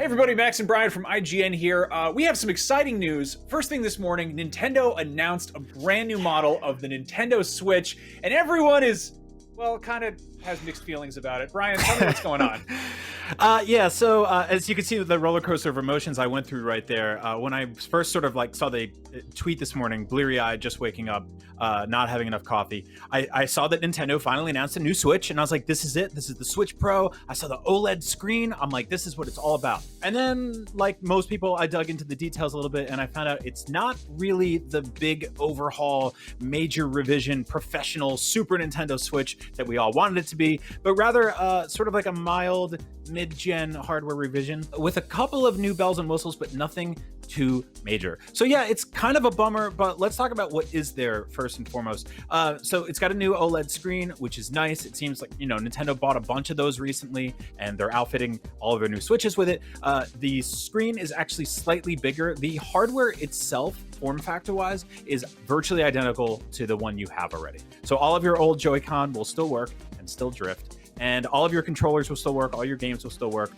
Everybody, Max and Brian from IGN here. We have some exciting news. First thing this morning, Nintendo announced a brand new model of the Nintendo Switch, and everyone is, well, kind of has mixed feelings about it. Brian, tell me what's going on. So as you can see with the roller coaster of emotions I went through right there, when I first sort of like saw the tweet this morning, bleary-eyed, just waking up, not having enough coffee, I saw that Nintendo finally announced a new Switch, and I was like, this is it. This is the Switch Pro. I saw the OLED screen. I'm like, this is what it's all about. And then, like most people, I dug into the details a little bit, and I found out it's not really the big overhaul, major revision, professional Super Nintendo Switch that we all wanted it to be, but rather sort of like a mild mid-gen hardware revision with a couple of new bells and whistles, but nothing too major. So yeah, it's kind of a bummer, but let's talk about what is there first and foremost. So it's got a new OLED screen, which is nice. It seems like, Nintendo bought a bunch of those recently, and they're outfitting all of their new Switches with it. The screen is actually slightly bigger. The hardware itself, form factor wise, is virtually identical to the one you have already. So all of your old Joy-Con will still work and still drift, and all of your controllers will still work, all your games will still work.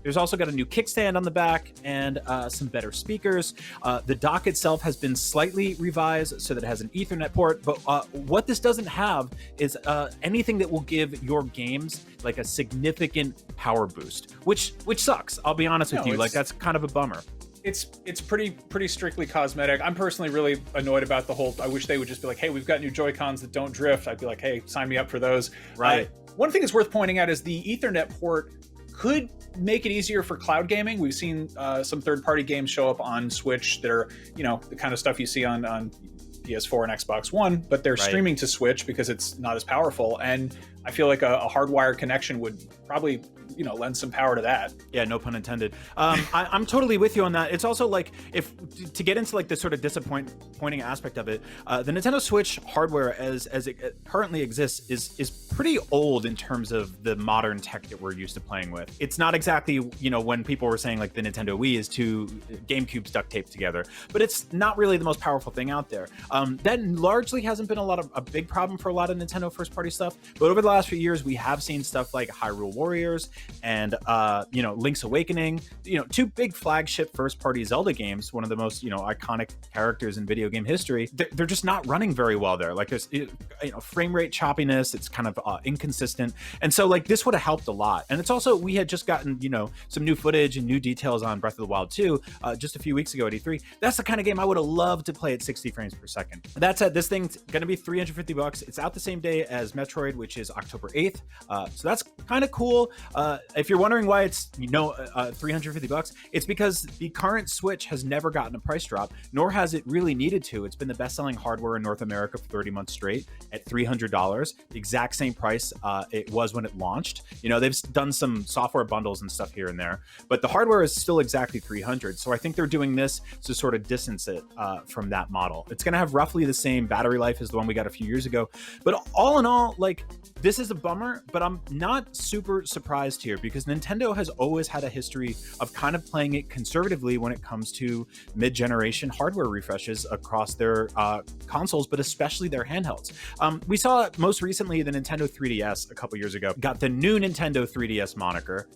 There's also got a new kickstand on the back and some better speakers. The dock itself has been slightly revised so that it has an Ethernet port, but what this doesn't have is anything that will give your games like a significant power boost, which sucks. I'll be honest with you, like that's kind of a bummer. It's pretty strictly cosmetic. I'm personally really annoyed about the whole, I wish they would just be like, hey, we've got new Joy-Cons that don't drift. I'd be like, hey, sign me up for those. Right. One thing that's worth pointing out is the Ethernet port could make it easier for cloud gaming. We've seen some third-party games show up on Switch that are, the kind of stuff you see on PS4 and Xbox One, but they're streaming to Switch because it's not as powerful. And I feel like a hardwired connection would probably, lend some power to that. Yeah, no pun intended. I'm totally with you on that. It's also like, if to get into like the sort of disappointing aspect of it, the Nintendo Switch hardware as it currently exists is pretty old in terms of the modern tech that we're used to playing with. It's not exactly, when people were saying like the Nintendo Wii is two GameCubes duct taped together, but it's not really the most powerful thing out there. That largely hasn't been a big problem for a lot of Nintendo first party stuff, but over the last few years, we have seen stuff like Hyrule Warriors and Link's Awakening, two big flagship first-party Zelda games, one of the most iconic characters in video game history. They're just not running very well there. Like there's frame rate choppiness. It's kind of inconsistent, and so like this would have helped a lot. And it's also, we had just gotten some new footage and new details on Breath of the Wild 2 just a few weeks ago at E3. That's the kind of game I would have loved to play at 60 frames per second. That said, this thing's going to be $350. It's out the same day as Metroid, which is October 8th. So that's kind of cool. If you're wondering why it's $350, it's because the current Switch has never gotten a price drop, nor has it really needed to. It's been the best-selling hardware in North America for 30 months straight at $300, the exact same price it was when it launched. They've done some software bundles and stuff here and there, but the hardware is still exactly $300. So I think they're doing this to sort of distance it from that model. It's going to have roughly the same battery life as the one we got a few years ago, but all in all, like, this is a bummer, but I'm not super surprised here because Nintendo has always had a history of kind of playing it conservatively when it comes to mid-generation hardware refreshes across their consoles, but especially their handhelds. We saw most recently the Nintendo 3DS a couple years ago got the new Nintendo 3DS moniker,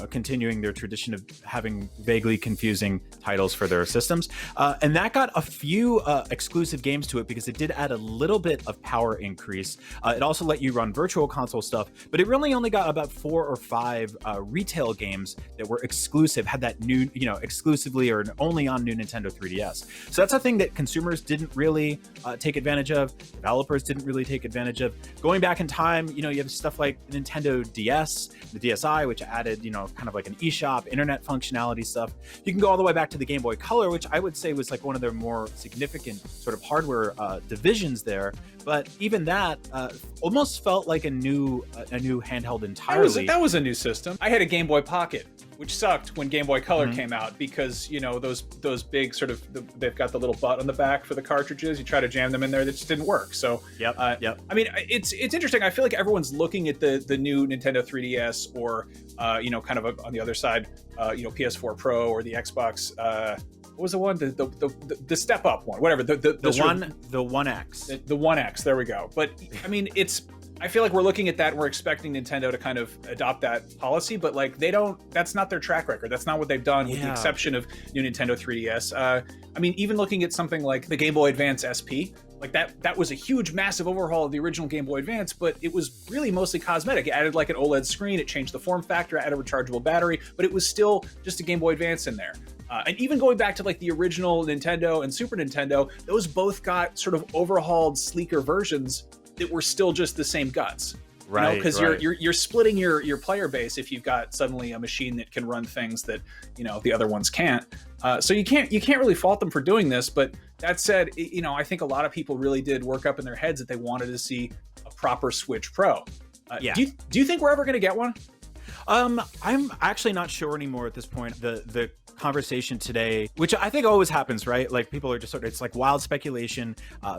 continuing their tradition of having vaguely confusing titles for their systems. And that got a few exclusive games to it because it did add a little bit of power increase. It also let you run virtual console stuff, but it really only got about 4 or 5 retail games that were exclusive, had that new, exclusively or only on new Nintendo 3DS. So that's a thing that consumers didn't really take advantage of. Developers didn't really take advantage of. Going back in time, you have stuff like Nintendo DS, the DSi, which added, kind of like an eShop, internet functionality stuff. You can go all the way back to the Game Boy Color, which I would say was like one of their more significant sort of hardware divisions there. But even that almost felt like a new handheld entirely. That was a new system. I had a Game Boy Pocket, which sucked when Game Boy Color came out because those big sort of they've got the little butt on the back for the cartridges. You try to jam them in there, that just didn't work. So yep. I mean, it's interesting. I feel like everyone's looking at the new Nintendo 3DS or kind of on the other side, PS4 Pro or the Xbox. What was the one? The step up one, whatever. The 1X. The 1X. There we go. But I mean, it's I feel like we're looking at that and we're expecting Nintendo to kind of adopt that policy, but like that's not their track record. That's not what they've done, with the exception of new Nintendo 3DS. I mean, even looking at something like the Game Boy Advance SP, like that was a huge, massive overhaul of the original Game Boy Advance, but it was really mostly cosmetic. It added like an OLED screen, it changed the form factor, added a rechargeable battery, but it was still just a Game Boy Advance in there. And even going back to like the original Nintendo and Super Nintendo, those both got sort of overhauled, sleeker versions that were still just the same guts. Right, because you're splitting your player base if you've got suddenly a machine that can run things that the other ones can't. So you can't really fault them for doing this. But that said, I think a lot of people really did work up in their heads that they wanted to see a proper Switch Pro. Do you think we're ever going to get one? I'm actually not sure anymore at this point. The conversation today, which I think always happens, right? Like people are just it's like wild speculation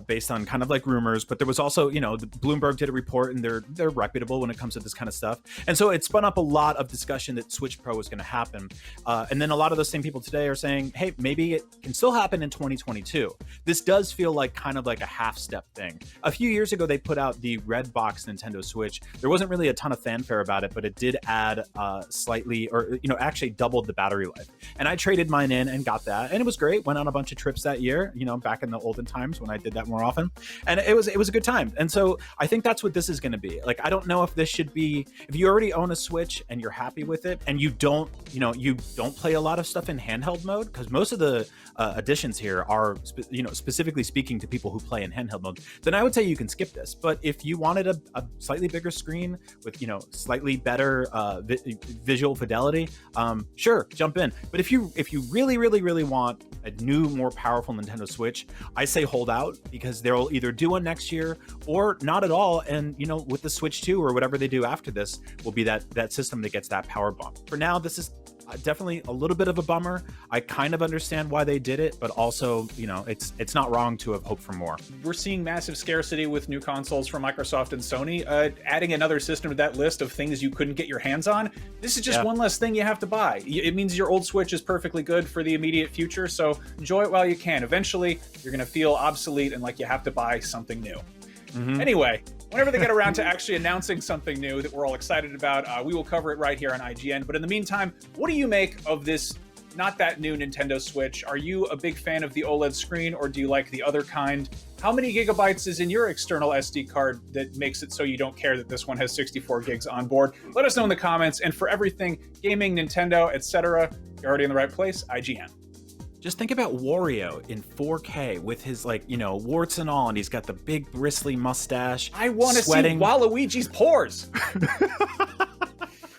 based on kind of like rumors, but there was also, Bloomberg did a report and they're reputable when it comes to this kind of stuff. And so it spun up a lot of discussion that Switch Pro was going to happen. And then a lot of those same people today are saying, hey, maybe it can still happen in 2022. This does feel like kind of like a half step thing. A few years ago, they put out the red box Nintendo Switch. There wasn't really a ton of fanfare about it, but it did add slightly, or actually doubled the battery life. And I traded mine in and got that, and it was great. Went on a bunch of trips that year, back in the olden times when I did that more often, and it was a good time. And so I think that's what this is going to be. Like, I don't know if this should be, if you already own a Switch and you're happy with it, and you don't play a lot of stuff in handheld mode, because most of the additions here are specifically speaking to people who play in handheld mode, then I would say you can skip this. But if you wanted a slightly bigger screen with slightly better visual fidelity, sure, jump in. But if you really, really, really want a new, more powerful Nintendo Switch, I say hold out, because they'll either do one next year or not at all. And with the Switch 2 or whatever they do after this, will be that system that gets that power bump. For now, this is definitely a little bit of a bummer. I kind of understand why they did it, but also, it's not wrong to have hoped for more. We're seeing massive scarcity with new consoles from Microsoft and Sony. Adding another system to that list of things you couldn't get your hands on, this is just one less thing you have to buy. It means your old Switch is perfectly good for the immediate future, so enjoy it while you can. Eventually, you're going to feel obsolete and like you have to buy something new. Mm-hmm. Anyway, whenever they get around to actually announcing something new that we're all excited about, we will cover it right here on IGN. But in the meantime, what do you make of this not that new Nintendo Switch? Are you a big fan of the OLED screen, or do you like the other kind? How many gigabytes is in your external SD card that makes it so you don't care that this one has 64 gigs on board? Let us know in the comments. And for everything gaming, Nintendo, etc., you're already in the right place, IGN. Just think about Wario in 4K with his warts and all, and he's got the big bristly mustache. I want to see Waluigi's pores.